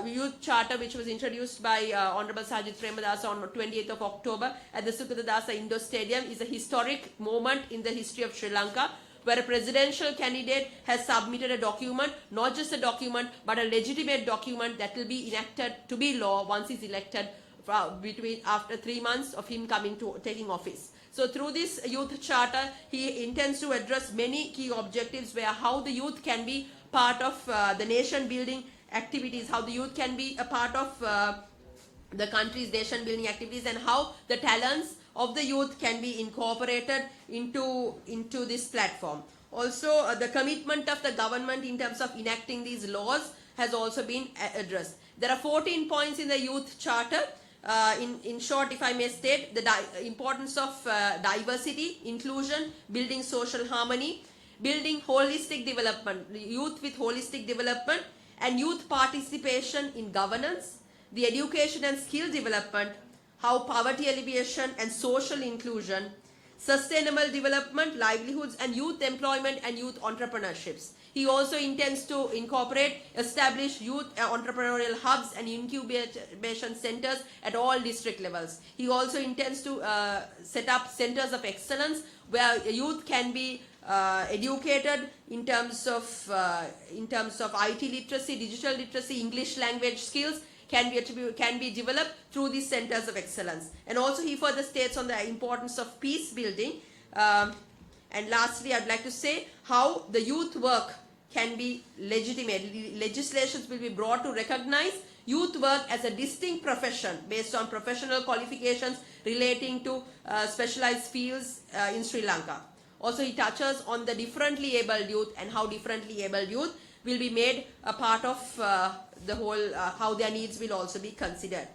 youth charter which was introduced by Honorable Sajid Premadasa on 28th of October at the Sukadadasa Indoor Stadium is a historic moment in the history of Sri Lanka, where a presidential candidate has submitted a document, not just a document, but a legitimate document that will be enacted to be law once he's elected after 3 months of him taking office. So through this youth charter, he intends to address many key objectives where how the youth can be part of the nation building activities, how the youth can be a part of the country's nation building activities, and how the talents of the youth can be incorporated into this platform. Also, the commitment of the government in terms of enacting these laws has also been addressed. There are 14 points in the youth charter. In short, if I may state, the importance of diversity, inclusion, building social harmony, building holistic development, youth with holistic development, and youth participation in governance, the education and skill development, how poverty alleviation and social inclusion, sustainable development, livelihoods and youth employment and youth entrepreneurships. He also intends to establish youth entrepreneurial hubs and incubation centers at all district levels. He also intends to set up centers of excellence where youth can be educated in terms of IT literacy, digital literacy, English language skills can be developed through these centers of excellence. And also he further states on the importance of peace building. And lastly, I'd like to say how the youth work can be legitimate. Legislations will be brought to recognize youth work as a distinct profession based on professional qualifications relating to specialized fields in Sri Lanka. Also, he touches on the differently abled youth and how differently abled youth will be made a part of the whole, how their needs will also be considered.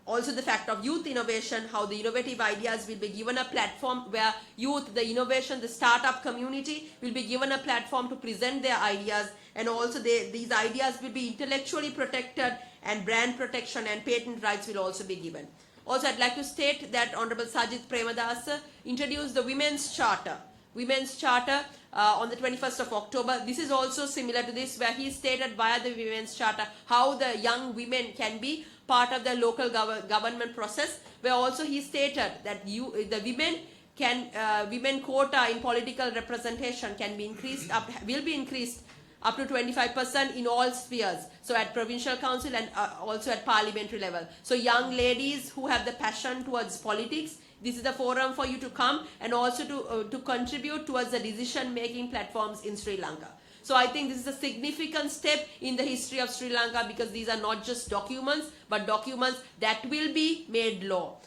Also the fact of youth innovation, how the innovative ideas will be given a platform where youth, the innovation, the startup community will be given a platform to present their ideas, and also these ideas will be intellectually protected and brand protection and patent rights will also be given. Also, I'd like to state that Honorable Sajid Premadasa introduced the Women's Charter. Women's Charter on the 21st of October. This is also similar to this, where he stated via the Women's Charter how the young women can be part of the local government process, where also he stated that women quota in political representation will be increased up to 25% in all spheres. So at provincial council and also at parliamentary level. So young ladies who have the passion towards politics, this is the forum for you to come and also to contribute towards the decision-making platforms in Sri Lanka. So I think this is a significant step in the history of Sri Lanka, because these are not just documents, but documents that will be made law.